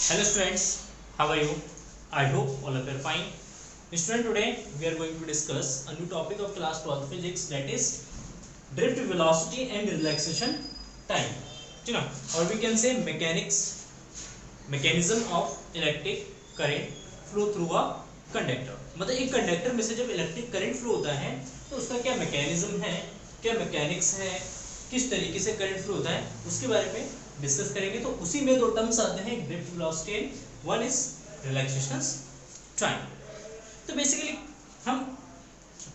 Hello students, how are you? I hope all of you are fine. Student, today we are going to discuss a new topic of class 12 physics, that is drift velocity and relaxation time. You know, or we can say mechanism of electric current flow through a conductor. मतलब एक conductor में से जब electric current flow होता है तो उसका क्या मैकेनिज्म है, क्या मैकेनिक्स है, किस तरीके से करंट फ्लो होता है, उसके बारे में डिस्कस करेंगे। तो उसी में दो टर्म्स आते हैं, drift velocity and one is relaxation time. तो बेसिकली हम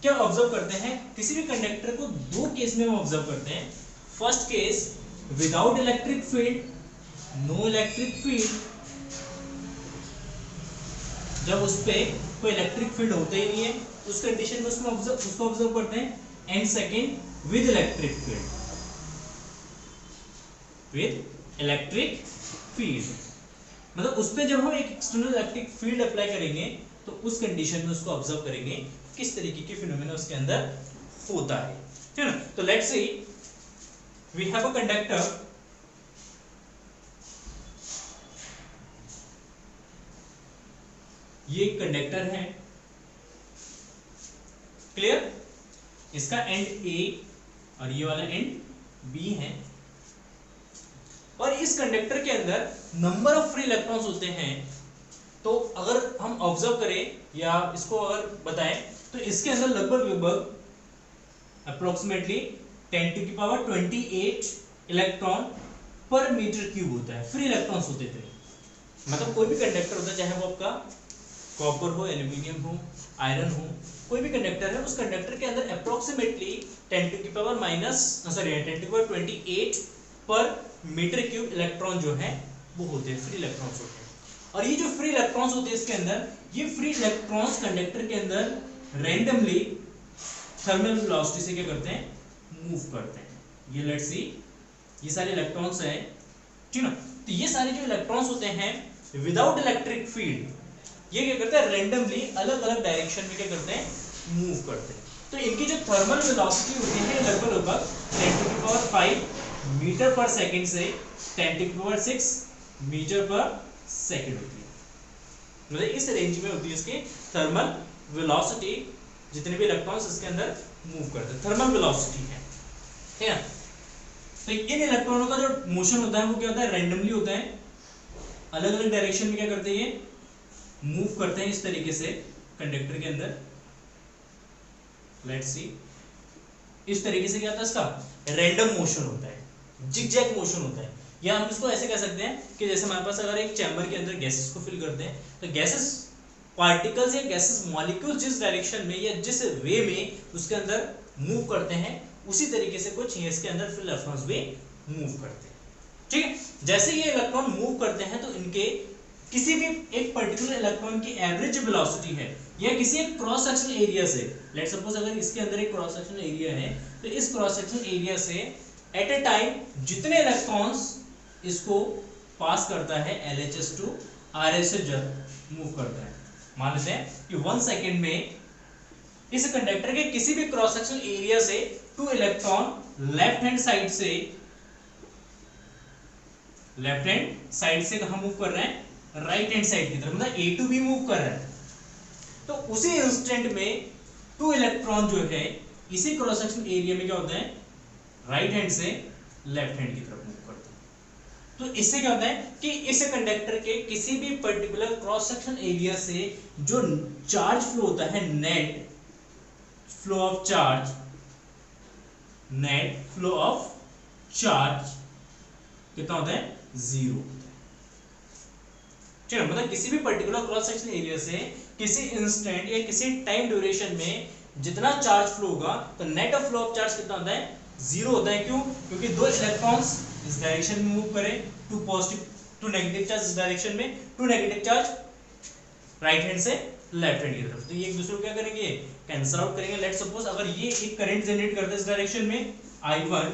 क्या ऑब्जर्व करते हैं, किसी भी कंडक्टर को दो केस में हम ऑब्जर्व करते हैं। First case without electric field, no electric field, जब उस पे कोई इलेक्ट्रिक फील्ड होता ही नहीं है उस कंडीशन में उसको ऑब्जर्व करते हैं। And second with electric field, with electric field मतलब उस पे जब हम एक एक्सटर्नल इलेक्ट्रिक फील्ड अप्लाई करेंगे तो उस कंडीशन में उसको ऑब्जर्व करेंगे किस तरीके के फिनोमेना उसके अंदर होता है, ठीक है ना। तो let's see we have a conductor, ये कंडक्टर है, क्लियर। इसका एंड ए और ये वाला एंड बी है और इस कंडक्टर के अंदर नंबर ऑफ फ्री इलेक्ट्रॉन्स होते हैं। तो अगर हम ऑब्जर्व करें या इसको अगर बताएं तो इसके अंदर लगभग अप्रोक्सीमेटली 10⁻28 इलेक्ट्रॉन पर मीटर क्यूब होता है, फ्री इलेक्ट्रॉन्स होते थे। मतलब कोई भी कंडक्टर होता है, चाहे वो आपका कॉपर हो, एल्यूमिनियम हो, आयरन हो, कोई भी कंडक्टर है, उस कंडक्टर के अंदर अप्रोक्सीमेटली 10⁻28 पर मीटर क्यूब इलेक्ट्रॉन जो है वो होते हैं, फ्री इलेक्ट्रॉन्स होते हैं। और ये जो फ्री इलेक्ट्रॉन्स होते हैं इसके अंदर, ये फ्री इलेक्ट्रॉन्स कंडक्टर के अंदर रैंडमली थर्मल वेलोसिटी से क्या करते हैं, मूव करते हैं। ये लेट्स सी, ये सारे इलेक्ट्रॉन्स हैं, ठीक ना। तो ये सारे जो इलेक्ट्रॉन्स होते हैं विदाउट इलेक्ट्रिक फील्ड, ये क्या करते हैं, रैंडमली अलग अलग डायरेक्शन में क्या करते हैं, मूव करते हैं। तो इनकी जो थर्मल वेलोसिटी होती है लगभग 10⁵ मीटर पर सेकंड से 10⁶ मीटर पर सेकंड होती है। मतलब इस रेंज में होती है इसकी थर्मल वेलोसिटी, जितने भी इलेक्ट्रॉन्स इसके अंदर मूव करते हैं, थर्मल वेलोसिटी है, ठीक है। तो इन इलेक्ट्रॉनों का जो मोशन होता है वो क्या होता है, रैंडमली होता है, अलग अलग डायरेक्शन में क्या करते हैं, ये मूव करते हैं इस तरीके से कंडक्टर के अंदर। लेट्स सी, इस तरीके से क्या होता है, इसका रैंडम मोशन होता है, जिगजैग मोशन होता है। या हम इसको ऐसे कह सकते हैं कि जैसे हमारे पास अगर एक चैम्बर के अंदर गैसेस को फिल करते हैं तो गैसेस पार्टिकल्स या गैसेस मॉलिक्यूल्स जिस डायरेक्शन में या जिस वे में उसके अंदर मूव करते हैं उसी तरीके से कुछ ये इसके अंदर फ्री इलेक्ट्रॉन्स भी मूव करते हैं, ठीक है। जैसे ये इलेक्ट्रॉन मूव करते हैं तो इनके किसी भी एक पर्टिकुलर इलेक्ट्रॉन की एवरेज वेलोसिटी है या किसी एक क्रॉस सेक्शन एरिया से, लेट्स सपोज अगर इसके अंदर एक क्रॉस सेक्शन एरिया है तो इस क्रॉस सेक्शन एरिया से एट ए टाइम जितने इलेक्ट्रॉन्स इसको पास करता है LHS टू RHS से मूव करता है। मान लेते हैं कि 1 सेकेंड में इस कंडक्टर के किसी भी क्रॉस सेक्शन एरिया से 2 इलेक्ट्रॉन लेफ्ट हैंड साइड से कहां मूव कर रहे हैं, राइट हैंड साइड की तरफ, मतलब A टू B मूव कर रहा है। तो उसी इंस्टेंट में 2 इलेक्ट्रॉन जो है इसी क्रॉस सेक्शन एरिया में क्या होता है, राइट हैंड से लेफ्ट हैंड की तरफ मूव करते हैं। तो इससे क्या होता है कि इस कंडक्टर के किसी भी पर्टिकुलर क्रॉस सेक्शन एरिया से जो चार्ज फ्लो होता है, नेट फ्लो ऑफ चार्ज कितना होता है, 0 होता है, ठीक है। मतलब किसी भी पर्टिकुलर क्रॉस सेक्शन एरिया से किसी इंस्टेंट या किसी टाइम ड्यूरेशन में जितना चार्ज फ्लो होगा तो net of flow of charge कितना होता है, 0 होता है। क्यों? क्योंकि 2 इलेक्ट्रॉन्स इस डायरेक्शन में मूव करें, 2 पॉजिटिव 2 नेगेटिव चार्ज इस डायरेक्शन में, 2 नेगेटिव चार्ज राइट हैंड से लेफ्ट हैंड की तरफ, तो ये एक दूसरे को क्या करेंगे, कैंसिल आउट करेंगे। लेट्स सपोज अगर ये एक करंट जनरेट करता है इस डायरेक्शन में I1,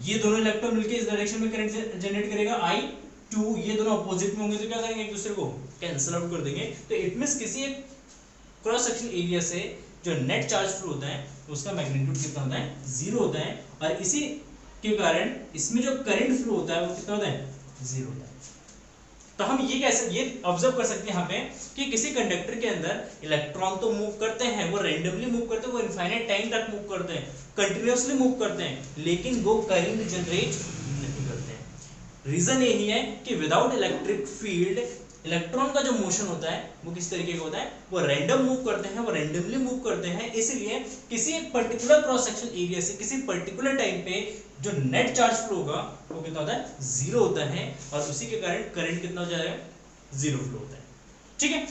ये दोनों इलेक्ट्रॉन मिलकर इस डायरेक्शन में करंट जनरेट करेगा I2, ये दोनों अपोजिट में होंगे तो क्या करेंगे, एक दूसरे को कैंसिल आउट कर देंगे। तो इट मींस किसी एक क्रॉस सेक्शन एरिया से जो नेट चार्ज फ्लो होता है उसका मैग्नीट्यूड कितना होता है, 0 होता है। और इसी के कारण इसमें जो करंट फ्लो होता है वो कितना होता है, 0 होता है। तो हम ये ऑब्जर्व कर सकते हैं यहाँ पे कि किसी कंडक्टर के अंदर इलेक्ट्रॉन तो मूव करते हैं, वो रैंडमली मूव करते हैं, वो इनफाइनाइट टाइम तक मूव करते हैं, कंटिन्यूअसली मूव करते हैं, लेकिन वो करंट जनरेट नहीं करते हैं। रीजन यही है कि विदाउट इलेक्ट्रिक फील्ड इलेक्ट्रॉन का जो मोशन होता है वो किस तरीके का होता है, वो रैंडम मूव करते हैं, वो रैंडमली मूव करते हैं। इसलिए किसी एक पर्टिकुलर क्रॉस सेक्शन एरिया से किसी पर्टिकुलर टाइम पे जो नेट चार्ज फ्लो होगा वो कितना होता है, जीरो होता है, और उसी के कारण करंट कितना हो जाएगा, जीरो फ्लो होता है। ठीक है,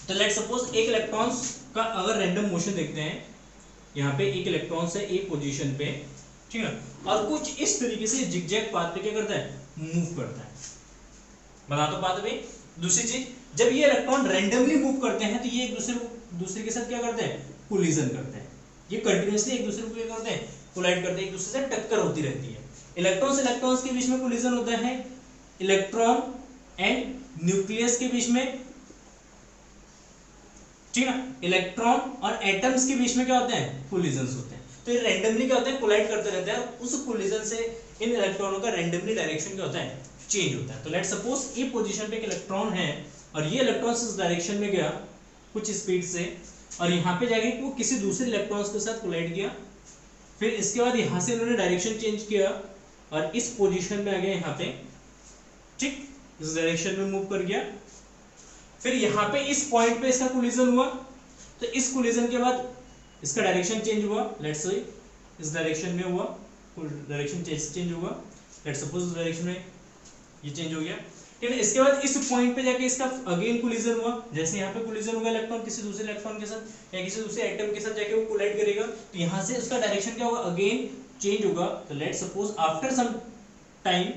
तो लेट सपोज एक इलेक्ट्रॉन्स का अगर रैंडम मोशन देखते हैं, यहाँ पे एक इलेक्ट्रॉन से एक पोजीशन पे, ठीक है, और कुछ इस तरीके से जिगजैग पाथ पे क्या करता है, मूव करता है। बता दो बात भाई। दूसरी चीज, जब ये इलेक्ट्रॉन रैंडमली मूव करते हैं तो ये एक दूसरे के साथ क्या करते हैं, कोलिजन करते हैं। ये कंटिन्यूअसली एक दूसरे को क्या करते हैं, कोलाइड करते हैं, एक दूसरे से टक्कर होती रहती है। इलेक्ट्रॉन से इलेक्ट्रॉन्स के बीच में कोलिजन होता है, इलेक्ट्रॉन एंड न्यूक्लियस के बीच में, ठीक है, इलेक्ट्रॉन और एटम्स के बीच में क्या होते हैं, कोलिजन्स होते हैं। तो ये रैंडमली क्या होता है, कोलाइड करते रहते हैं, उस कोलिजन से इन इलेक्ट्रॉनों का रैंडमली डायरेक्शन क्या होता है, चेंज होता है। तो लेट सपोज ये पोजीशन पे एक इलेक्ट्रॉन है और ये इलेक्ट्रॉन इस डायरेक्शन में गया कुछ स्पीड से, और यहाँ पे जाके वो किसी दूसरे इलेक्ट्रॉन्स के साथ कोलाइड किया, फिर इसके बाद यहाँ से इन्होंने डायरेक्शन चेंज किया और इस पोजीशन में आ गया यहाँ पे, ठीक, इस डायरेक्शन में मूव कर गया, फिर यहाँ पे इस पॉइंट पे इसका कोलिजन हुआ, तो इस कोलिजन के बाद इसका डायरेक्शन चेंज हुआ, लेट्स से इस डायरेक्शन में हुआ, डायरेक्शन चेंज हुआ, लेट्स सपोज इस डायरेक्शन में ये चेंज हो गया, ठीक है। इसके बाद इस पॉइंट पे जाके इसका अगेन कोलिजन हुआ, जैसे यहाँ पे कोलिजन होगा इलेक्ट्रॉन किसी दूसरे इलेक्ट्रॉन के साथ या किसी दूसरे एटम के साथ जाके वो कोलाइड करेगा, तो यहाँ से उसका डायरेक्शन क्या होगा, अगेन चेंज होगा। तो let's suppose after some time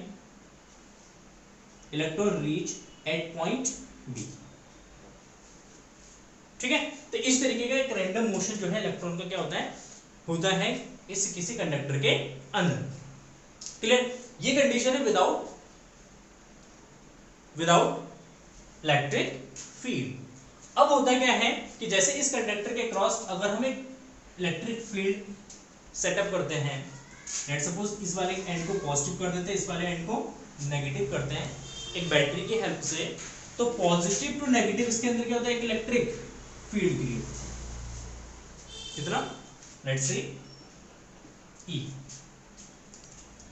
electron reach at point B, ठीक है। तो इस तरीके का एक रैंडम मोशन जो है इलेक्ट्रॉन का क्या होता है इस किसी कंडक्टर के अंदर। क्लियर, ये कंडीशन है विदाउट इलेक्ट्रिक फील्ड। अब होता क्या है कि जैसे इस कंडक्टर के क्रॉस अगर हम एक इलेक्ट्रिक फील्ड सेटअप करते हैं, लेट्स सपोज इस वाले एंड को पॉजिटिव कर देते हैं, इस वाले एंड को नेगेटिव करते हैं एक बैटरी की हेल्प से, तो पॉजिटिव टू नेगेटिव इसके अंदर क्या होता है, एक इलेक्ट्रिक फील्ड क्रिएट, कितना, लेट्स से E,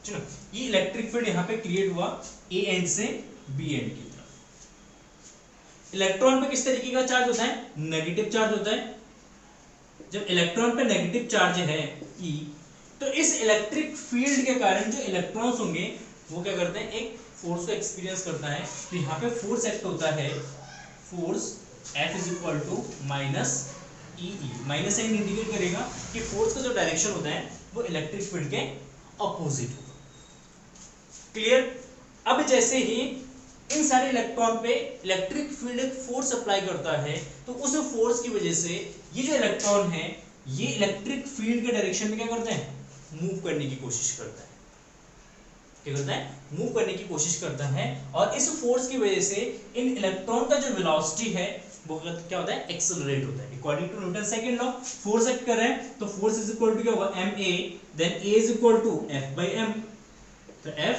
चलो ये इलेक्ट्रिक फील्ड यहाँ पे क्रिएट हुआ ए एंड से बी एंड की तरफ। इलेक्ट्रॉन पे किस तरीके का चार्ज होता है, नेगेटिव चार्ज होता है। जब इलेक्ट्रॉन पे नेगेटिव चार्ज है E, तो इस इलेक्ट्रिक फील्ड के कारण जो इलेक्ट्रॉन्स होंगे वो क्या करते हैं, एक फोर्स को एक्सपीरियंस करता है। तो यहाँ पे फोर्स एक्ट होता है, force F is equal to minus e, minus sign indicate करेगा कि फोर्स का जो डायरेक्शन होता है वो इलेक्ट्रिक फील्ड के अपोजिट होगा। क्लियर। अब जैसे ही इन सारे इलेक्ट्रॉन पे इलेक्ट्रिक फील्ड एक फोर्स अप्लाई करता है, तो उस फोर्स की वजह से ये जो इलेक्ट्रॉन है ये इलेक्ट्रिक फील्ड के डायरेक्शन में क्या करते हैं, मूव करने की कोशिश करता है। क्या करता है, मूव करने की कोशिश करता है। और इस फोर्स की वजह से इन इलेक्ट्रॉन का जो वेलोसिटी है वो क्या होता है, एक्सेलरेट होता है। According to Newton second law force act कर रहे हैं, तो फोर्स इज इक्वल टू क्या होगा, ma, then a is equal to f by m, तो f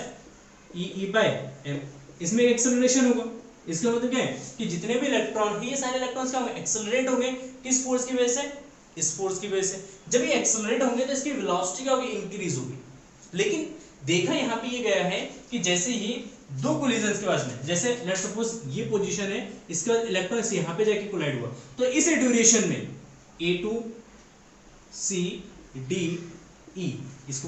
e by m, इसमें एक्सेलरेशन होगा। इसका मतलब क्या है कि जितने भी इलेक्ट्रॉन है ये सारे इलेक्ट्रॉन्स क्या होंगे, एक्सेलरेट होंगे। किस फोर्स की वजह से, इस फोर्स की वजह से। जब ये एक्सेलरेट होंगे तो इसकी वेलोसिटी क्या होगी, इंक्रीज होगी। लेकिन देखा यहाँ पे ये गया है कि जैसे ही दो कोलिजन्स के पास में, जैसे लेट्स सपोज ये पोजीशन है, इसके बाद इलेक्ट्रॉन यहाँ पे जाके कोलाइड हुआ, तो इस ड्यूरेशन में A2 C D E, इसको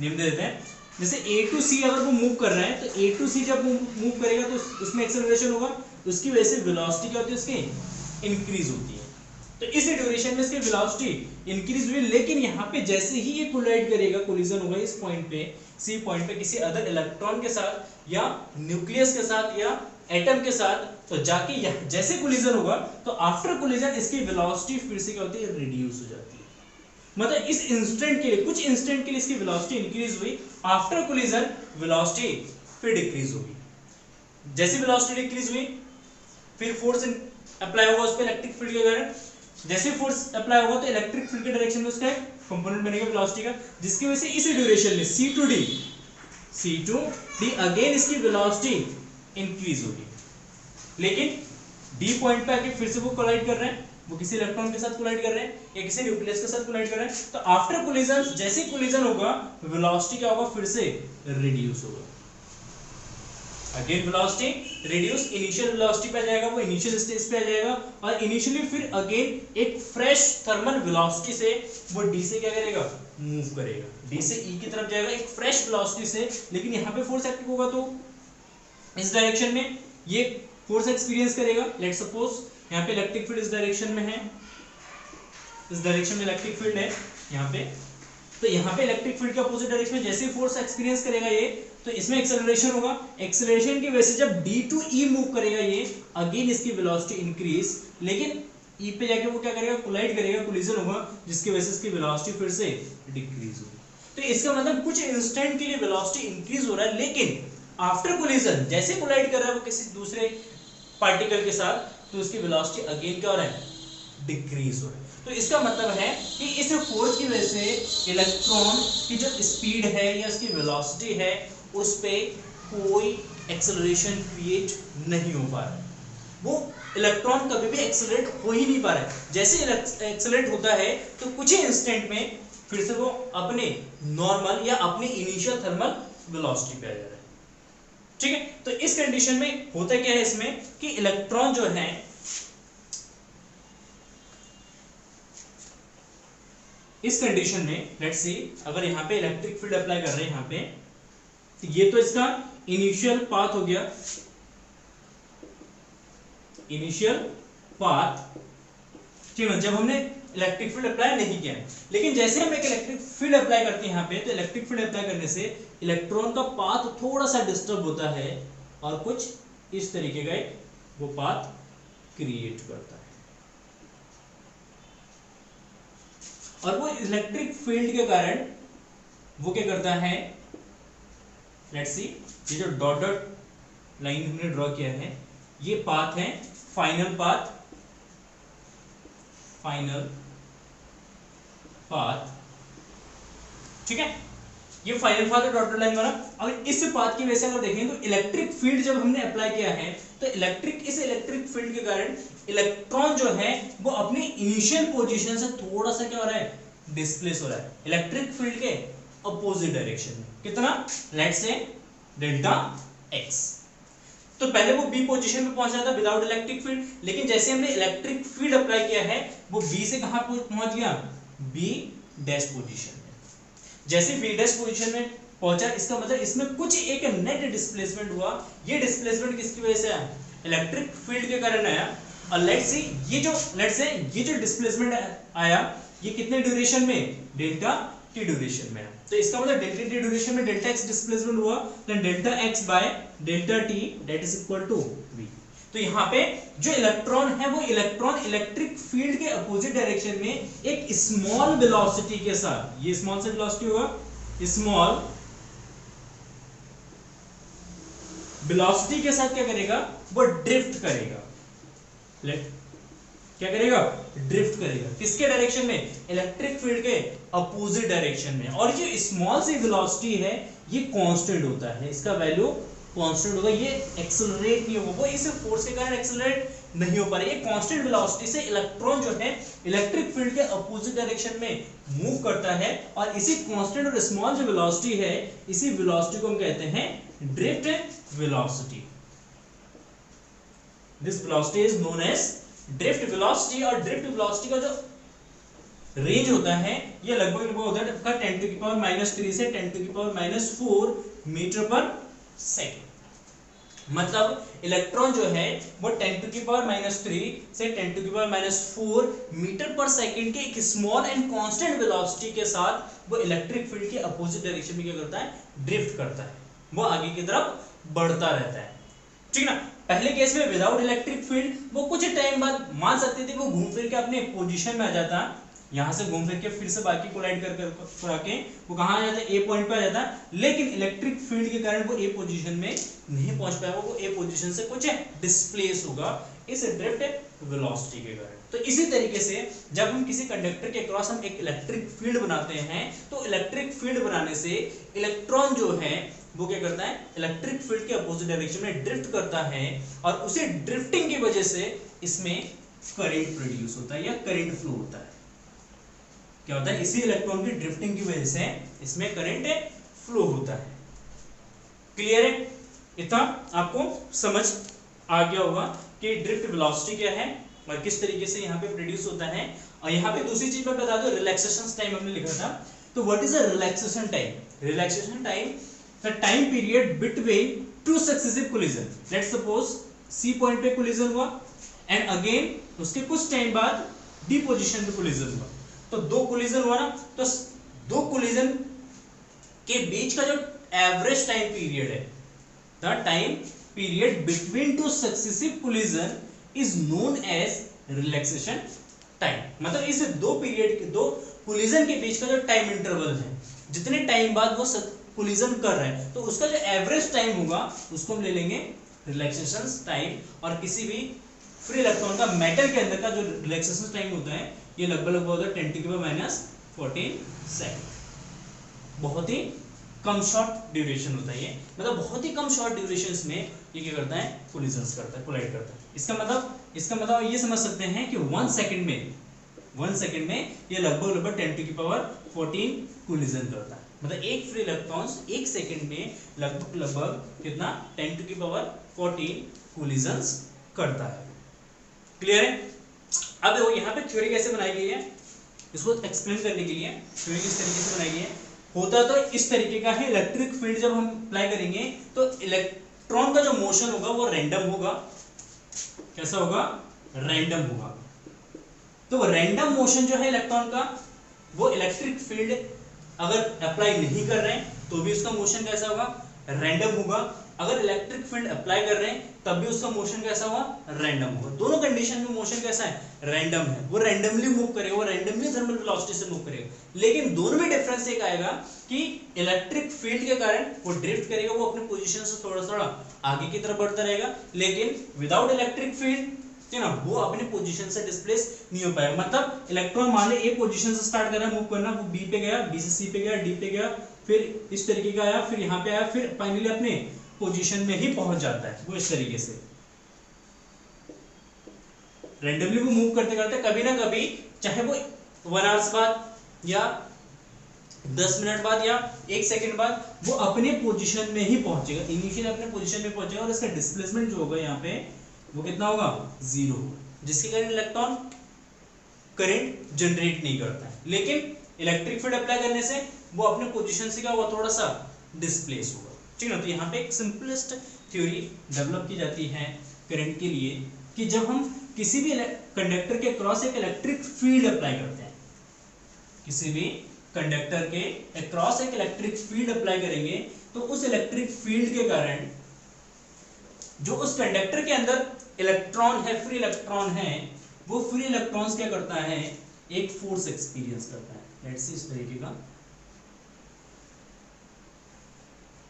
नेम दे देते हैं। जैसे A2 C अगर वो मूव कर रहा है तो A2 C जब मूव करेगा तो उसमें एक्सेलरेशन होगा, उसकी वजह से वेलोसिटी क्या होती है, उसकी इंक्रीज होती है। तो इस ड्यूरेशन में इसकी वेलोसिटी इंक्रीज हुई। लेकिन यहाँ पे जैसे ही ये कोलाइड करेगा, कोलिजन होगा इस पॉइंट पे, सी पॉइंट पे किसी अदर इलेक्ट्रॉन के साथ या न्यूक्लियस के साथ या एटम के साथ, तो जाके जैसे कोलिजन होगा तो आफ्टर कोलिजन इसकी वेलोसिटी फिर से क्या होती है, रिड्यूस हो जाती है। मतलब इस इंस्टेंट के लिए, कुछ इंस्टेंट के लिए इसकी वेलोसिटी इंक्रीज हुई, आफ्टर कोलिजन वेलोसिटी फिर डिक्रीज होगी। जैसी वेलोसिटी डिक्रीज हुई फिर फोर्स अप्लाई होगा उस पर इलेक्ट्रिक फील्ड के कारण। जैसे फोर्स अप्लाई होगा तो इलेक्ट्रिक फील्ड के डायरेक्शन में उसका कंपोनेंट बनेगा वेलोसिटी का, जिसकी वजह से इस ड्यूरेशन में C to D अगेन इसकी वेलोसिटी इंक्रीज होगी। लेकिन डी पॉइंट पे आके फिर से वो कोलाइड कर रहे हैं, वो किसी इलेक्ट्रॉन के साथ कोलाइड कर रहे हैं या किसी न्यूक्लियस के साथ कोलाइड कर रहे हैं। तो आफ्टर कोलिजन, जैसे कोलिजन होगा वेलोसिटी क्या होगा, फिर से रिड्यूस होगा। Again velocity reduce, initial velocity पे आ जाएगा, वो इनिशियल स्टेज पे आ जाएगा और इनिशियली फिर अगेन एक फ्रेश थर्मल वेलोसिटी से वो डी से क्या करेगा, मूव करेगा, डी से ई की तरफ जाएगा एक फ्रेश वेलोसिटी से। लेकिन यहाँ पे फोर्स एक्टिव होगा तो इस डायरेक्शन में ये फोर्स एक्सपीरियंस करेगा। लेट सपोज यहाँ पे इलेक्ट्रिक फील्ड इस डायरेक्शन में है, इस डायरेक्शन में इलेक्ट्रिक फील्ड है यहाँ पे, तो यहाँ पे इलेक्ट्रिक फील्ड के अपोजिट डायरेक्शन में जैसे फोर्स एक्सपीरियंस करेगा ये, तो इसमें एक्सेलरेशन होगा। एक्सेलरेशन की वजह से जब डी टू ई मूव करेगा ये, अगेन इसकी वेलोसिटी इंक्रीज, लेकिन ई पे जाके वो क्या करेगा, कोलाइड करेगा, कोलिजन होगा, जिसकी वजह से इसकी वेलोसिटी फिर से डिक्रीज होगी। तो इसका मतलब कुछ इंस्टेंट के लिए वेलोसिटी इंक्रीज हो रहा है, लेकिन आफ्टर कोलिजन जैसे कोलाइड कर रहा है वो किसी दूसरे पार्टिकल के साथ, तो उसकी वेलोसिटी अगेन क्या हो रहा है, डिक्रीज हो रहा है। तो इसका मतलब है कि इस फोर्स की वजह से इलेक्ट्रॉन की जो स्पीड है या उसकी वेलोसिटी है उस पे कोई एक्सेलरेशन क्रिएट नहीं हो पा रहा है। वो इलेक्ट्रॉन कभी भी एक्सेलरेट हो ही नहीं पा रहा है। जैसे एक्सेलरेट होता है तो कुछ ही इंस्टेंट में फिर से वो अपने नॉर्मल या अपने इनिशियल थर्मल वेलोसिटी पे आ जा रहा है। ठीक है, तो इस कंडीशन में होता क्या है इसमें कि इलेक्ट्रॉन जो है इस कंडीशन में, लेट्स सी अगर यहाँ पे इलेक्ट्रिक फील्ड अप्लाई कर रहे हैं यहाँ पे, तो ये तो इसका इनिशियल पाथ हो गया, इनिशियल पाथ, ठीक है, जब हमने इलेक्ट्रिक फील्ड अप्लाई नहीं किया। लेकिन जैसे हम एक इलेक्ट्रिक फील्ड अप्लाई करते हैं यहाँ पे, तो इलेक्ट्रिक फील्ड अप्लाई करने से इलेक्ट्रॉन का पाथ थोड़ा सा डिस्टर्ब होता है और कुछ इस तरीके का एक वो पाथ क्रिएट करता है। और वो इलेक्ट्रिक फील्ड के कारण वो क्या करता है, लेट्स सी ये जो डॉटेड लाइन हमने ड्रॉ किया है ये पाथ है फाइनल पाथ, फाइनल पाथ, ठीक है, ये फाइनल पाथ है डॉटेड लाइन वाला। अगर इस पाथ की वजह से अगर देखें तो इलेक्ट्रिक फील्ड जब हमने अप्लाई किया है तो इस इलेक्ट्रिक फील्ड के कारण इलेक्ट्रॉन जो है वो अपनी इनिशियल पोजीशन से थोड़ा सा क्या हो रहा है, डिस्प्लेस हो रहा है इलेक्ट्रिक फील्ड के अपोजिट डायरेक्शन में। कितना, लेट्स से डेल्टा एक्स। तो पहले वो बी पोजीशन पे पहुंच रहा था विदाउट इलेक्ट्रिक फील्ड, लेकिन जैसे हमने इलेक्ट्रिक फील्ड अप्लाई किया है वो बी से कहां पहुंच गया, बी डैश पोजीशन में। जैसे बी डैश पोजीशन में पहुंचा, इसका मतलब इसमें कुछ एक नेट डिस्प्लेसमेंट हुआ। ये डिस्प्लेसमेंट किसकी वजह से आया, इलेक्ट्रिक फील्ड के कारण आया। और लेट्स से ये जो डिस्प्लेसमेंट आया ये कितने ड्यूरेशन में, डेल्टा टी ड्यूरेशन में। तो इसका मतलब डेल्टा टी ड्यूरेशन में डेल्टा एक्स डिस्प्लेसमेंट हुआ, then delta X by delta T that is equal to V. तो यहाँ पे जो इलेक्ट्रॉन है वो इलेक्ट्रॉन इलेक्ट्रिक फील्ड के अपोजिट डायरेक्शन में एक स्मॉल वेलोसिटी के साथ, ये स्मॉल सा वेलोसिटी होगा, स्मॉल वेलोसिटी के साथ क्या करेगा, वो ड्रिफ्ट करेगा। क्या करेगा, ड्रिफ्ट करेगा, किसके डायरेक्शन में, इलेक्ट्रिक फील्ड के अपोजिट डायरेक्शन में। और जो स्मॉल सी वेलोसिटी है ये कांस्टेंट होता है, इसका वैल्यू कांस्टेंट होगा, ये एक्सेलरेट नहीं होगा, वो इस फोर्स के कारण एक्सेलरेट नहीं हो पा रहा है। ये कांस्टेंट वेलोसिटी से इलेक्ट्रॉन जो है इलेक्ट्रिक फील्ड के अपोजिट डायरेक्शन में मूव करता है। और इसी कांस्टेंट और स्मॉल जो वेलोसिटी है, इसी वेलोसिटी को हम कहते हैं drift velocity. This velocity is known as drift velocity. और ड्रिफ्ट वेलोसिटी का जो रेंज होता है ये लगभग होता है 10 टू की पावर -3 से 10 टू की पावर -4 मीटर पर सेकेंड। मतलब इलेक्ट्रॉन जो है वो 10 टू की पावर -3 से 10 टू की पावर -4 मीटर पर सेकेंड के एक स्मॉल एंड कांस्टेंट वेलोसिटी के साथ वो इलेक्ट्रिक फील्ड के अपोजिट डायरेक्शन में क्या करता है, ड्रिफ्ट करता है, वो आगे की तरफ बढ़ता रहता है। ठीक ना, पहले केस में विदाउट इलेक्ट्रिक फील्ड वो कुछ टाइम बाद मान सकते थे वो घूम फिर के अपने पोजीशन में आ जाता, यहां से घूम फिर के फिर से बाकी कोलाइड कर आके वो कहां आ जाता, ए पॉइंट पे आ जाता। लेकिन इलेक्ट्रिक फील्ड के कारण वो ए पोजीशन में नहीं पहुंच पाएगा, वो ए पोजीशन से कुछ डिस्प्लेस होगा इस ड्रिफ्ट वेलोसिटी के कारण। तो इसी तरीके से जब हम किसी कंडक्टर के क्रॉस हम एक इलेक्ट्रिक फील्ड बनाते हैं तो इलेक्ट्रिक फील्ड बनाने से इलेक्ट्रॉन जो है वो क्या करता है, इलेक्ट्रिक फील्ड के अपोजिट डायरेक्शन में ड्रिफ्ट करता है और उसे ड्रिफ्टिंग की वजह से इसमें करंट प्रोड्यूस होता है या करंट फ्लो होता है। क्या होता है, इसी इलेक्ट्रॉन की ड्रिफ्टिंग की वजह से इसमें करंट फ्लो होता है। क्लियर है? इतना आपको समझ आ गया होगा कि ड्रिफ्ट वेलोसिटी क्या है और किस तरीके से यहाँ पे प्रोड्यूस होता है। और यहाँ पे दूसरी चीज मैं बता दूं, रिलैक्सेशन टाइम हमने लिखा था, तो what is a relaxation time? Relaxation time the time period between two successive collision. Let's suppose C point पे कोलिजन हुआ एंड अगेन उसके कुछ टाइम बाद डी पोजीशन पे कोलिजन हुआ, तो दो कोलिजन हुआ ना, तो दो कोलिजन के बीच का जो एवरेज टाइम पीरियड है, the time period between two successive collision is known age relaxation time. मतलब इस दो पीरियड के, दो कोलिजन के बीच का जो टाइम इंटरवल है, जितने टाइम बाद वो कोलिजन कर रहा है, तो उसका जो एवरेज टाइम होगा उसको हम ले लेंगे रिलैक्सेशन टाइम। और किसी भी फ्री इलेक्ट्रॉन का मेटल के अंदर का जो रिलैक्सेशन टाइम होता है ये लगभग होता है 10⁻⁻14 सेकंड। बहुत ही कम शॉर्ट ड्यूरेशन होता है ये, मतलब बहुत ही कम शॉर्ट ड्यूरेशन में ये क्या करता है, कोलिजन्स करता है, कोलाइड करता है। इसका मतलब ये समझ सकते हैं कि 1 सेकंड में ये लगभग 10⁻14 कोलिजन करता है। मतलब एक फ्री इलेक्ट्रॉन एक सेकंड में लगभग कितना 10⁻14 कोलिजन्स करता है। क्लियर है? अब देखो यहाँ पे थ्योरी कैसे बनाई गई है, इसको एक्सप्लेन करने के लिए थ्योरी किस तरीके से बनाई गई है। होता तो इस तरीके का है, इलेक्ट्रिक फील्ड जब हम अप्लाई करेंगे तो इलेक्ट्रॉन का जो मोशन होगा वो रैंडम होगा। कैसा होगा? रैंडम होगा। तो रैंडम मोशन जो है इलेक्ट्रॉन का, वो इलेक्ट्रिक फील्ड अगर अप्लाई नहीं कर रहे हैं तो भी उसका मोशन कैसा होगा? रैंडम होगा। अगर इलेक्ट्रिक फील्ड अप्लाई कर रहे हैं तब भी उसका मोशन कैसा हुआ? रैंडम होगा। दोनों कंडीशन में मोशन कैसा है? रैंडम है। वो रैंडमली मूव करेगा, वो रैंडमली थर्मल वेलोसिटी से मूव करेगा। लेकिन दोनों में डिफरेंस एक आएगा कि इलेक्ट्रिक फील्ड के कारण वो ड्रिफ्ट करेगा, वो अपने पोजीशन से थोड़ा थोड़ा आगे की तरफ बढ़ता रहेगा, लेकिन विदाउट इलेक्ट्रिक फील्ड है ना, वो अपने पोजीशन से डिस्प्लेस नहीं हो पाएगा। मतलब इलेक्ट्रॉन मान ले ए पोजीशन से स्टार्ट कर रहा है मूव करना, वो बी पे गया, बी से सी पे गया, डी पे गया, फिर इस तरीके का आया, फिर यहाँ पे आया, फिर फाइनली अपने पोजीशन में ही पहुंच जाता है। वो इस तरीके से रैंडमली वो मूव करते करते कभी ना कभी, चाहे वो 1 आवर्स बाद या 10 मिनट बाद या 1 सेकंड बाद, वो अपने पोजीशन में ही पहुंचेगा, इनिशियल अपने पोजीशन में पहुंचेगा और इसका डिस्प्लेसमेंट जो होगा यहाँ पे वो कितना होगा? 0 होगा, जिसके कारण इलेक्ट्रॉन करंट जनरेट नहीं करता है। लेकिन इलेक्ट्रिक फील्ड अप्लाई करने से वो अपने पोजीशन से क्या हुआ? थोड़ा सा डिस्प्लेस होगा। ठीक है ना? तो यहाँ पे एक सिंपलेस्ट थ्योरी डेवलप की जाती है करंट के लिए कि जब हम किसी भी कंडक्टर के क्रॉस एक इलेक्ट्रिक फील्ड अप्लाई करते हैं, किसी भी कंडक्टर के अक्रॉस एक इलेक्ट्रिक फील्ड अप्लाई करेंगे तो उस इलेक्ट्रिक फील्ड के कारण जो उस कंडक्टर के अंदर इलेक्ट्रॉन है, फ्री इलेक्ट्रॉन है, वो फ्री इलेक्ट्रॉन्स क्या करता है? एक फोर्स एक्सपीरियंस करता है। लेट्स सी इस तरीके का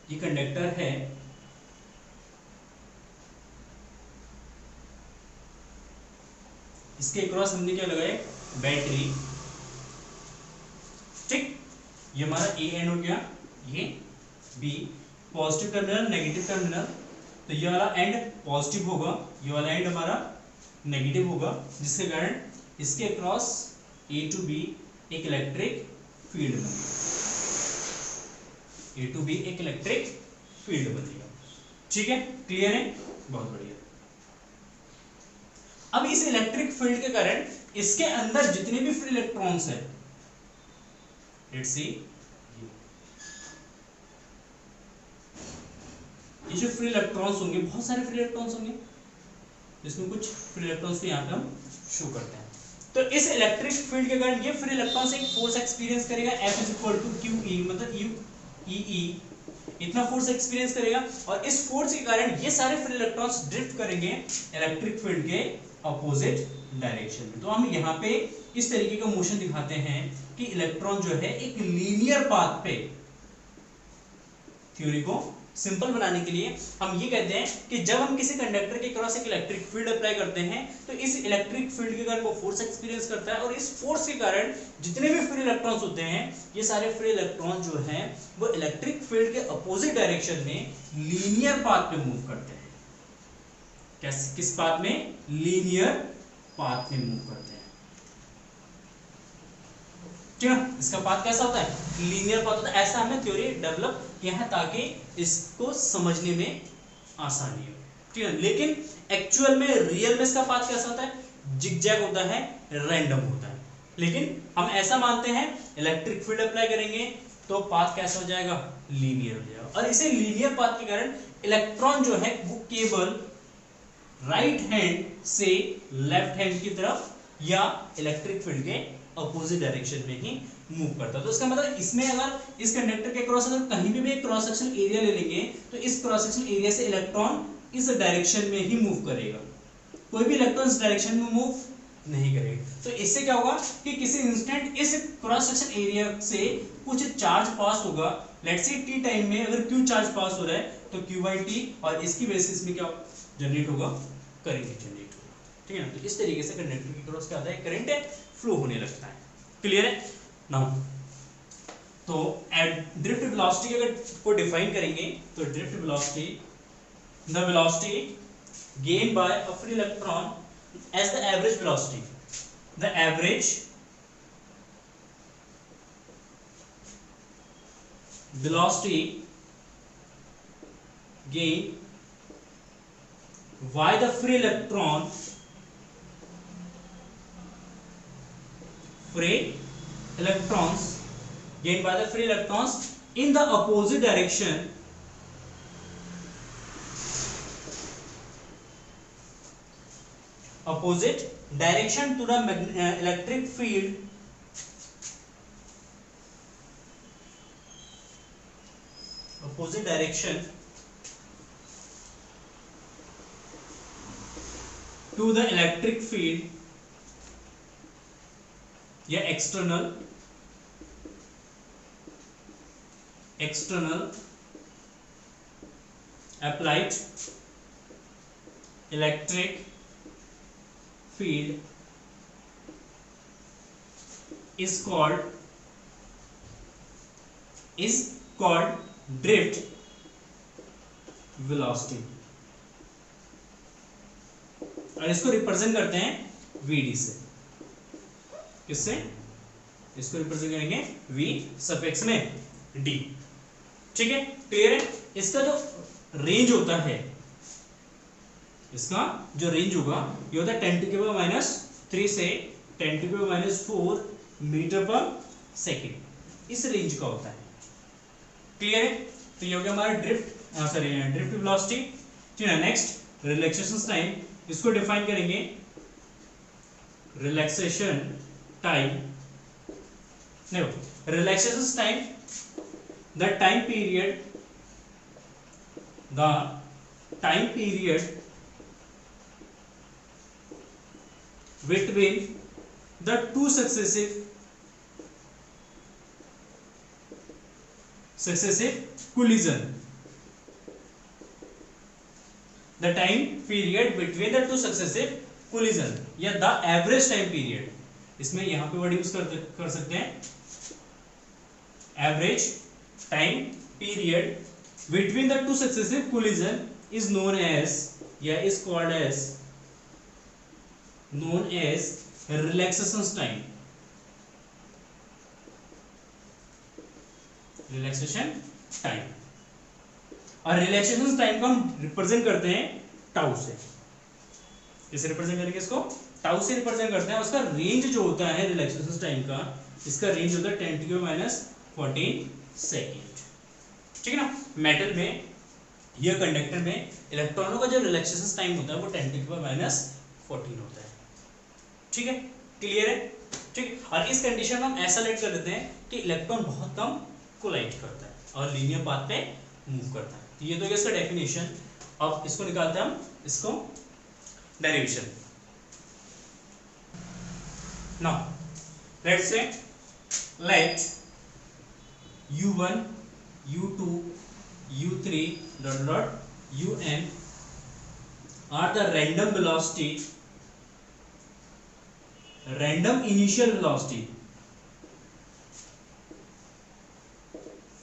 ये कंडक्टर है, इसके क्रॉस हमने क्या लगाया? बैटरी। ठीक, ये हमारा ए एन हो गया, ये B positive terminal, negative terminal, तो ये वाला एंड पॉजिटिव होगा, ये वाला एंड हमारा नेगेटिव होगा, जिसके कारण इसके क्रॉस ए टू बी एक इलेक्ट्रिक फील्ड बनेगा, ए टू बी एक इलेक्ट्रिक फील्ड बनेगा। ठीक है? क्लियर है? बहुत बढ़िया। अब इस इलेक्ट्रिक फील्ड के कारण इसके अंदर जितने भी फ्री इलेक्ट्रॉन्स हैं, लेट्स सी, ये जो फ्री इलेक्ट्रॉन्स होंगे, बहुत सारे फ्री इलेक्ट्रॉन्स होंगे, इसमें कुछ फ्री इलेक्ट्रॉन्स को यहाँ पे हम शो करते हैं। तो इस इलेक्ट्रिक फील्ड के कारण ये फ्री इलेक्ट्रॉन्स एक फोर्स एक्सपीरियंस करेगा, F = QE, मतलब UEE, इतना फोर्स एक्सपीरियंस करेगा, और इस फोर्स के कारण ये सारे फ्री इलेक्ट्रॉन्स ड्रिफ्ट करेंगे इलेक्ट्रिक फील्ड के अपोजिट डायरेक्शन में। तो हम यहाँ पे इस तरीके का मोशन दिखाते हैं कि इलेक्ट्रॉन जो है एक लीनियर पाथ पे, थ्योरी को सिंपल बनाने के लिए हम ये कहते हैं कि जब हम किसी कंडक्टर के क्रॉस एक इलेक्ट्रिक फील्ड अप्लाई करते हैं तो इस इलेक्ट्रिक फील्ड के कारण वो फोर्स एक्सपीरियंस करता है, और इस फोर्स के कारण जितने भी फ्री इलेक्ट्रॉन्स होते हैं ये सारे फ्री इलेक्ट्रॉन जो हैं वो इलेक्ट्रिक फील्ड के अपोजिट डायरेक्शन में लीनियर पाथ पे मूव करते हैं। कैसे, किस पाथ में? लीनियर पाथ में मूव करते हैं। ठीक है, इसका पाथ कैसा होता है? लीनियर पाथ होता है। ऐसा हमें थ्योरी डेवलप किया है ताकि इसको समझने में आसानी हो। ठीक है, लेकिन एक्चुअल में रियल में इसका पाथ कैसा होता है? जिगजैग होता है, रैंडम होता है। लेकिन हम ऐसा मानते हैं इलेक्ट्रिक फील्ड अप्लाई करेंगे तो पाथ कैसा हो जाएगा? लीनियर हो जाएगा। और इसे लीनियर पाथ के कारण इलेक्ट्रॉन जो है वो केवल राइट हैंड से लेफ्ट हैंड की तरफ या इलेक्ट्रिक फील्ड के अपोजिट डायरेक्शन में ही मूव करता है। तो इसका मतलब इसमें अगर इस कंडक्टर के क्रॉस अगर कहीं भी एक क्रॉस सेक्शन एरिया ले लेंगे तो इस क्रॉस सेक्शन एरिया से इलेक्ट्रॉन इस डायरेक्शन में ही मूव करेगा, कोई भी इलेक्ट्रॉन इस डायरेक्शन में मूव नहीं करेगा। तो इससे क्या होगा कि किसी इंस्टेंट इस क्रॉस सेक्शन एरिया से कुछ चार्ज पास होगा। लेट्स से टी टाइम में अगर क्यू चार्ज पास हो रहा है तो क्यू बाई टी, और इसकी बेसिस में क्या जनरेट होगा? करंट जनरेट होगा। ठीक है ना, तो इस तरीके से कंडक्टर के क्रॉस क्या होता है? करंट है, फ्लो होने लगता है। क्लियर है? नाउ तो ड्रिफ्ट वेलोसिटी अगर को डिफाइन करेंगे तो drift velocity, the velocity gain by a free electron as the average velocity, the average velocity gained by the free electrons gained by the free electrons in the opposite direction to the electric field opposite direction to the electric field या external applied electric field is called drift velocity, और इसको represent करते हैं VD से। किससे? इसको represent करेंगे V suffix में D। ठीक है, क्लियर है? इसका जो रेंज होता है, इसका जो रेंज होगा ये होता है 10⁻³ से 10⁻⁴ मीटर पर सेकेंड, इस रेंज का होता है। क्लियर है? तो ये हो गया हमारा ड्रिफ्ट वेलोसिटी। ठीक है, नेक्स्ट रिलैक्सेशन टाइम, इसको डिफाइन करेंगे रिलैक्सेशन टाइम। देखो relaxation time, the time period between the two successive collision, the time period between the two successive collision या the average time period, इसमें यहां पे वर्ड यूज कर सकते हैं average time period between the two successive collision is known as या is called as relaxation time। Relaxation time, और relaxation time को हम रिप्रेजेंट करते हैं टाउ से। किसे रिप्रेजेंट करेंगे? इसको टाउ से रिप्रेजेंट करते हैं। उसका रेंज जो होता है रिलैक्सेशन टाइम का, इसका रेंज होता है 10⁻⁴ सेकेंड। ठीक है ना, मेटल में या कंडक्टर में इलेक्ट्रॉनों का जो रिलैक्सेशन टाइम होता है वो 10⁻⁴ होता है। ठीक है, क्लियर है? ठीक, और इस कंडीशन में हम ऐसा लेट कर देते हैं कि इलेक्ट्रॉन बहुत कम कोलाइड करता है और लीनियर पाथ पे मूव करता है। तो ये तो इसका डेफिनेशन। अब इसको निकालते हैं हम, इसको derivation. Now let's say let u1 u2 u3 dot dot un are the random velocity, random initial velocity,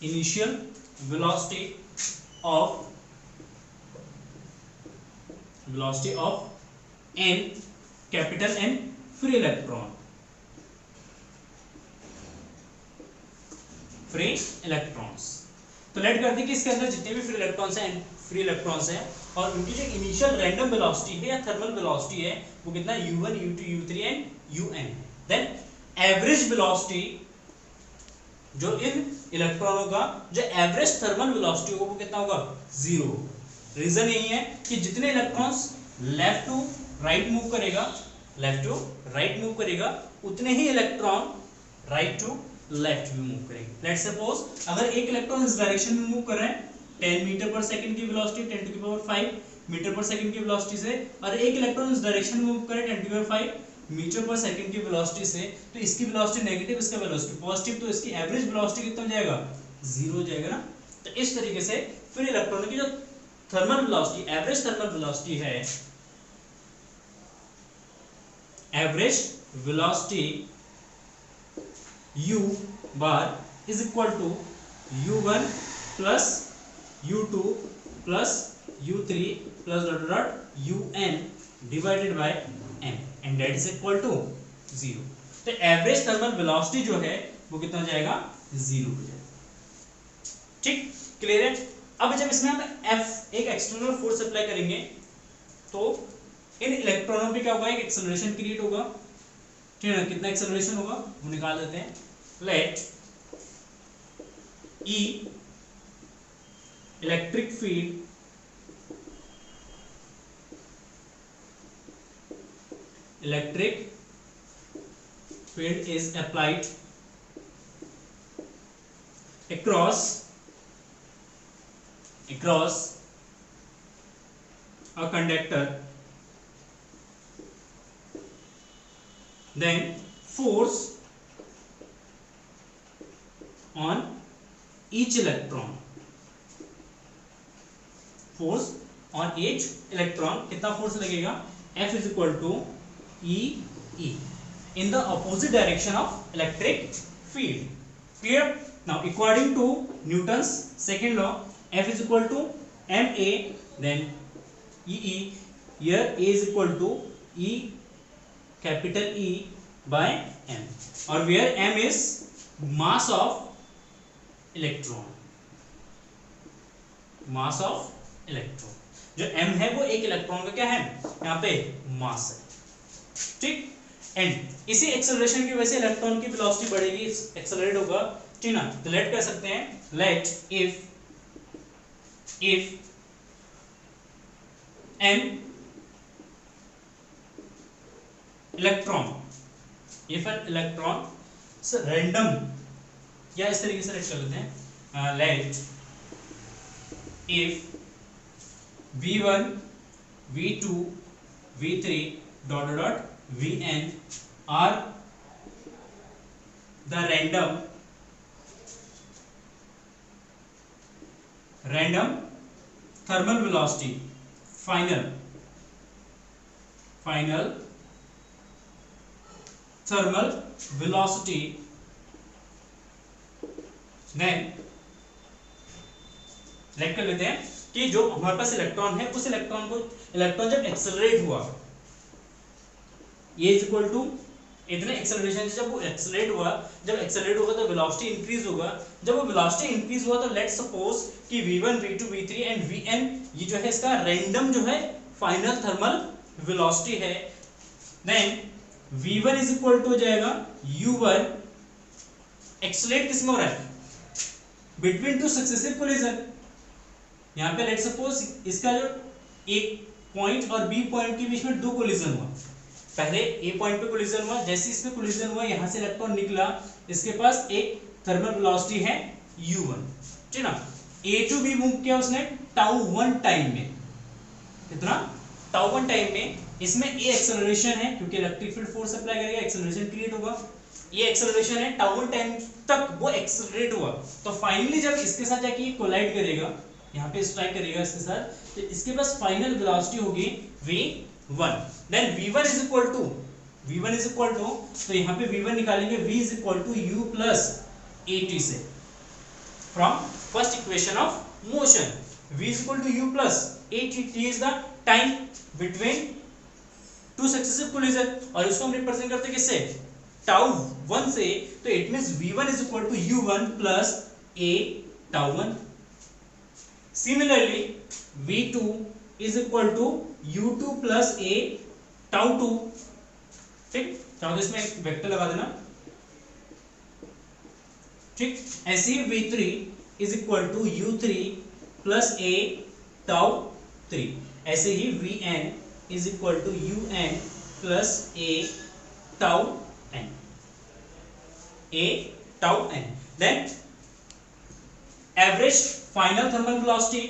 initial velocity of n, capital N free electron, free electrons. तो लेट करते हैं कि इसके अंदर जितने भी फ्री इलेक्ट्रॉन्स हैं, free electrons हैं, और उनकी जो इनिशियल रैंडम वेलोसिटी है या थर्मल वेलोसिटी है वो कितना u1 u2 u3 and un। Then average velocity जो इन इलेक्ट्रॉनों का जो एवरेज थर्मल वेलोसिटी होगा वो कितना होगा, 0। रीजन यही है कि जितने electrons left to right move करेगा, लेफ्ट टू राइट मूव करेगा, उतने ही इलेक्ट्रॉन राइट टू लेफ्ट भी मूव करेंगे। लेट्स सपोज अगर एक इलेक्ट्रॉन इस डायरेक्शन में मूव कर रहे हैं 10 मीटर पर सेकंड की velocity 10 to the power 5 metre per second की वेलोसिटी से, और एक इलेक्ट्रॉन इस डायरेक्शन में मूव करे 10 to the power 5 metre per second की वेलोसिटी से, तो इसकी वेलोसिटी नेगेटिव, इसका वेलोसिटी पॉजिटिव, तो इसकी एवरेज वेलोसिटी कितना हो जाएगा, 0 हो जाएगा ना। तो इस तरीके से फिर इलेक्ट्रॉनों की जो thermal velocity, average thermal velocity है, average velocity u bar is equal to u1 plus u2 plus u3 plus dot dot un divided by n and that is equal to 0। तो एवरेज थर्मल वेलोसिटी जो है वो कितना हो जाएगा, 0 हो जाएगा। ठीक, क्लियर है। अब जब इसमें हम F एक एक्सटर्नल फोर्स अप्लाई करेंगे तो इन इलेक्ट्रॉनों पे क्या होगा, एक एक्सेलरेशन क्रिएट होगा। ठीक है ना, कितना एक्सेलरेशन होगा वो निकाल देते हैं। Let E electric field is applied across a conductor, then force on each electron, force on each electron कितना फोर्स लगेगा, F is equal to E in the opposite direction of electric field। Clear? Now according to Newton's second law, F is equal to ma, then E, here A is equal to E capital E by m, और where m is mass of electron, mass of electron, जो m है वो एक electron का क्या है, यहाँ पे मास है। ठीक, एंड इसी एक्सेलरेशन की वजह से इलेक्ट्रॉन की वेलोसिटी बढ़ेगी, एक्सेलरेट होगा। ठीक ना, तो लेट कर सकते हैं, let if an electron random, या इस तरीके से लेट कर लेते हैं, let if v1 v2 v3 dot dot vn are the random thermal velocity, final thermal velocity, then let कर लेते हैं कि जो हमारे पास इलेक्ट्रॉन है, उस इलेक्ट्रॉन जब एक्सेलरेट हुआ, ये इज इक्वल टू इतने एक्सेलरेशन से जब वो एक्सेलरेट हुआ, जब एक्सेलरेट होगा तो वेलोसिटी इंक्रीज होगा। जब वो वेलोसिटी इंक्रीज हुआ तो लेट्स सपोज कि v1 v2 v3 and vn ये जो है इसका रैंडम जो है फाइनल थर्मल वेलोसिटी है। Then v1 is equal to हो जाएगा u1, एक्सेलरेट किसमें हो रहा है, बिटवीन टू सक्सेसिव कोलिजन। यहाँ पे लेट्स सपोज इसका जो एक पॉइंट और बी पॉइंट के बीच में दो कोलिजन हुआ, पहले ए पॉइंट पे कोलिजन हुआ, जैसे इस पे कोलिजन हुआ यहाँ से इलेक्ट्रॉन निकला, इसके पास एक थर्मल वेलोसिटी है u1। ठीक ना, ए टू बी मूव किया उसने τ1 टाइम में, कितना τ1 टाइम में, इसमें ए एक्सेलरेशन है क्योंकि इलेक्ट्रिक फील्ड फोर्स अप्लाई करेगा, एक्सेलरेशन क्रिएट होगा, ये एक्सेलरेशन है τ1 टाइम तक वो एक्सेलरेट हुआ, तो फाइनली जब इसके साथ जाके ये कोलाइड करेगा यहाँ पे स्ट्राइक करेगा इसके साथ, तो इसके पास फाइनल वेलोसिटी होगी v1। Then v1 is equal to तो यहाँ पे v1 निकालेंगे, v is equal to u plus at से, from first equation of motion. v is equal to u plus at, t is the time between two successive collision, और इसको हम represent करते हैं किससे, टाउ 1 से, तो it means v1 is equal to u1 plus a tau 1। Similarly v2 is equal to u2 plus a tau 2। ठीक, चाहो तो इसमें एक वेक्टर लगा देना। ठीक, ऐसे ही v3 is equal to u3 plus a tau 3। ऐसे ही vn is equal to un plus a tau n, then average final thermal velocity.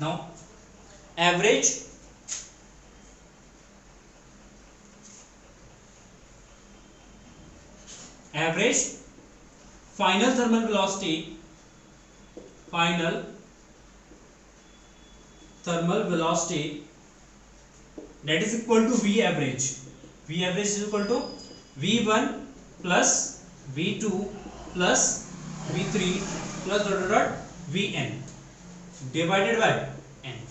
Now average final thermal velocity that is equal to v average is equal to v1 plus v2 plus v3 plus vn divided by n।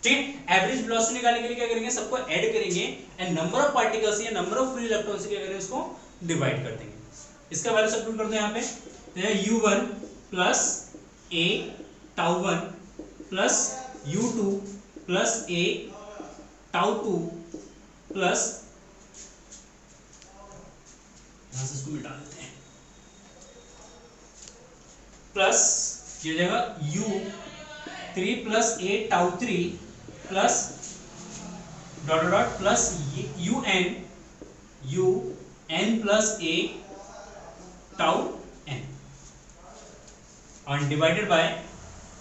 ठीक, average velocity निकालने के लिए क्या करेंगे, सबको add करेंगे and number of particles या number of free electrons से क्या करेंगे, उसको डिवाइड कर देंगे। इसका वैल्यू सब्स्टिट्यूट कर दो यहाँ पे, तो u1 plus a tau 1 plus u2 plus a tau 2 plus, यहां से इसको मिटा देते हैं, प्लस ये जगह u3 plus a tau 3 plus dot dot plus un plus a tau n और divided by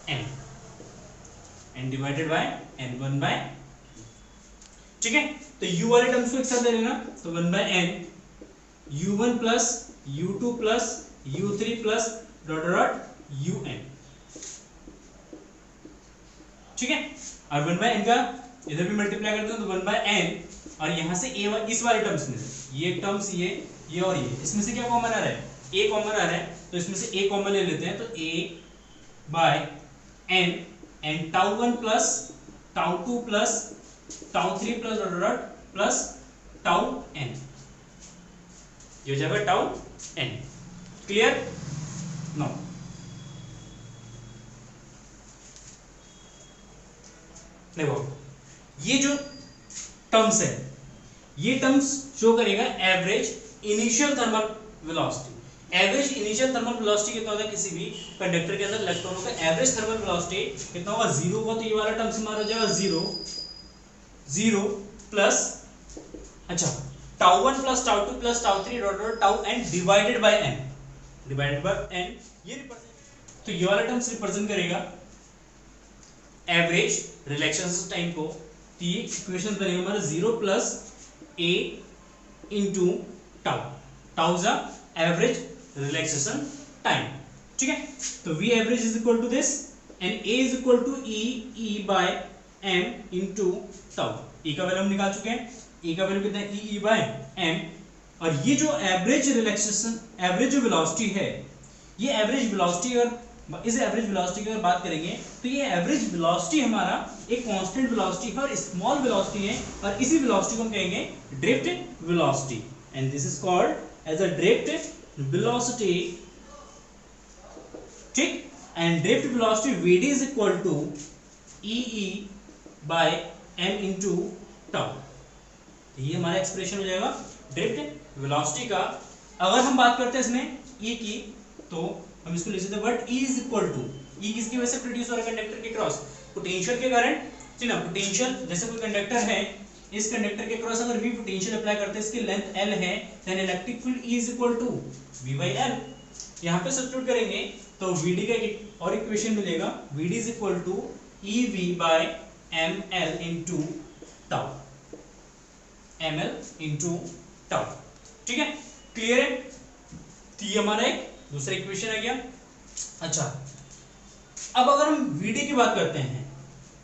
n n1 by. ठीक है, तो u वाले टर्म्स को एक साथ ले लेना, तो 1 by n u1 plus u2 plus u3 plus dot dot un। ठीक है, और 1 बाय n का इधर भी मल्टीप्लाई करते हैं तो 1 बाय n, और यहां से a इस वाले टर्म्स में से ये एक टर्म्स ये और ये, इसमें से क्या कॉमन आ रहा है, a कॉमन आ रहा है, तो इसमें से a कॉमन ले लेते हैं, तो a by n and tau 1 plus tau 2 plus tau 3 plus dot dot plus tau n, ये हो जाएगा टाउ n। क्लियर? नो, देखो ये जो टर्म्स है, ये टर्म्स शो करेगा average initial thermal velocity. Average initial thermal velocity कितना होता है, किसी भी कंडक्टर के अंदर इलेक्ट्रॉनों का एवरेज थर्मल वेलोसिटी कितना होगा, 0 होगा, तो ये वाला टर्म्स हमारा हो जाएगा 0 प्लस, अच्छा tau 1 plus tau 2 plus tau 3 dot dot tau n divided by n, ये रिप्रेजेंट, तो ये वाला टर्म्स रिप्रेजेंट करेगा एवरेज रिलैक्सेशन टाइम को। तो ये इक्वेशन बनेगा हमारा 0 plus a into tau is average relaxation time. ठीक है, तो v average is equal to this and a is equal to e by m into tau. e का वैल्यू हम निकाल चुके हैं, e का वैल्यू कितना है, e बाय m, और ये जो एवरेज रिलैक्सेशन, एवरेज जो वेलोसिटी है, ये एवरेज वेलोसिटी, और इस एवरेज वेलोसिटी की अगर बात करेंगे तो ये एवरेज वेलोसिटी हमारा एक कांस्टेंट वेलोसिटी है और स्मॉल वेलोसिटी है, और इसी वेलोसिटी को हम कहेंगे drift velocity, and this is called as a drift velocity. ठीक, and drift velocity vd is equal to e by m into tau. ये हमारा एक्सप्रेशन हो जाएगा ड्रिफ्ट वेलोसिटी का। अगर हम बात करते हैं इसमें e की, तो हम इसको लिख सकते हैं what e is equal to, e किसकी वजह से प्रोड्यूस हो रहा है, कंडक्टर के क्रॉस पोटेंशियल के कारण। ठीक ना, पोटेंशियल जैसे कोई कंडक्टर है, इस कंडक्टर के क्रॉस अगर v पोटेंशियल अप्लाई करते हैं, इसकी लेंथ l है, then electric field e is equal to v by l। यहाँ पे सब्स्टिट्यूट करेंगे तो vd का और इक्वेशन मिलेगा, vd is equal to ev by ml into tau, ml into tau. ठीक है, क्लियर है? तो ये हमारा एक दूसरा इक्वेशन आ गया। अच्छा, अब अगर हम वीडी की बात करते हैं,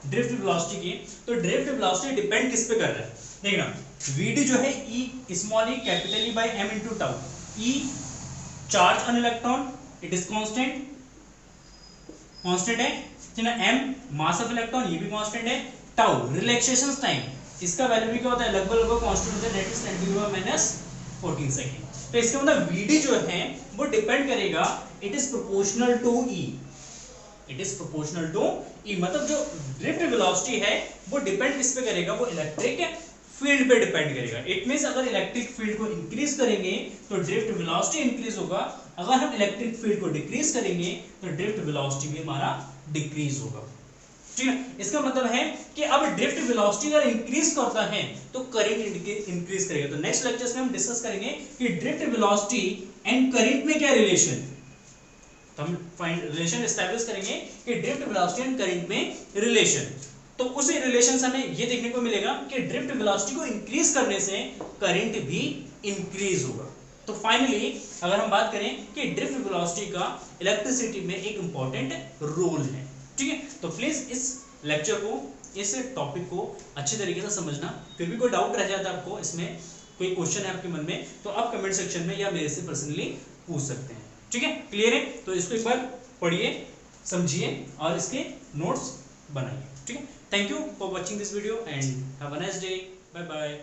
ड्रिफ्ट वेलोसिटी की, तो ड्रिफ्ट वेलोसिटी डिपेंड किस पे कर रहा है, देखना वीडी जो है E small E capital E by M into tau. E charge on electron, it is constant है ना, एम मास ऑफ इलेक्ट्रॉन, ये भी कांस्टेंट है। टाउ रिलैक्सेशन टाइम, इसका वैल्यू भी क्या होता है, लगभग कांस्टेंट होता है, दैट इज 10⁻⁻14 सेकंड। तो इसका मतलब वीडी जो है वो डिपेंड करेगा, it is proportional to E, it is proportional to E, मतलब जो ड्रिफ्ट वेलोसिटी है वो डिपेंड किस पे करेगा, वो इलेक्ट्रिक फील्ड पे डिपेंड करेगा। इट मींस अगर इलेक्ट्रिक फील्ड को इंक्रीज करेंगे तो ड्रिफ्ट वेलोसिटी इंक्रीज होगा, अगर हम इलेक्ट्रिक फील्ड को डिक्रीज करेंगे तो ड्रिफ्ट वेलोसिटी भी हमारा डिक्रीज होगा। ठीक है, इसका मतलब है कि अब ड्रिफ्ट वेलोसिटी अगर इंक्रीज करता है तो करंट इंक्रीज करेगा। तो नेक्स्ट लेक्चर्स में हम डिस्कस करेंगे कि ड्रिफ्ट वेलोसिटी एंड करंट में क्या रिलेशन, तो हम फाइंड रिलेशन एस्टैब्लिश करेंगे कि ड्रिफ्ट वेलोसिटी एंड करंट में रिलेशन। तो उसी रिलेशन से हमें ये देखने को मिलेगा कि ड्रिफ्ट वेलोसिटी को इंक्रीज करने से करंट भी इंक्रीज होगा। तो फाइनली अगर हम बात करें कि ड्रिफ्ट वेलोसिटी का इलेक्ट्रिसिटी में एक इंपॉर्टेंट रोल है। ठीक है, तो प्लीज इस लेक्चर को, इस टॉपिक को अच्छे तरीके से समझना। फिर भी कोई डाउट रह जाता है आपको, इसमें कोई क्वेश्चन है आपके मन में, तो आप कमेंट सेक्शन में या मेरे से पर्सनली पूछ सकते हैं। ठीक है, क्लियर है? तो इसको एक बार पढ़िए, समझिए और इसके नोट्स बनाइए। ठीक है, thank you for watching this video and have a nice day, bye bye.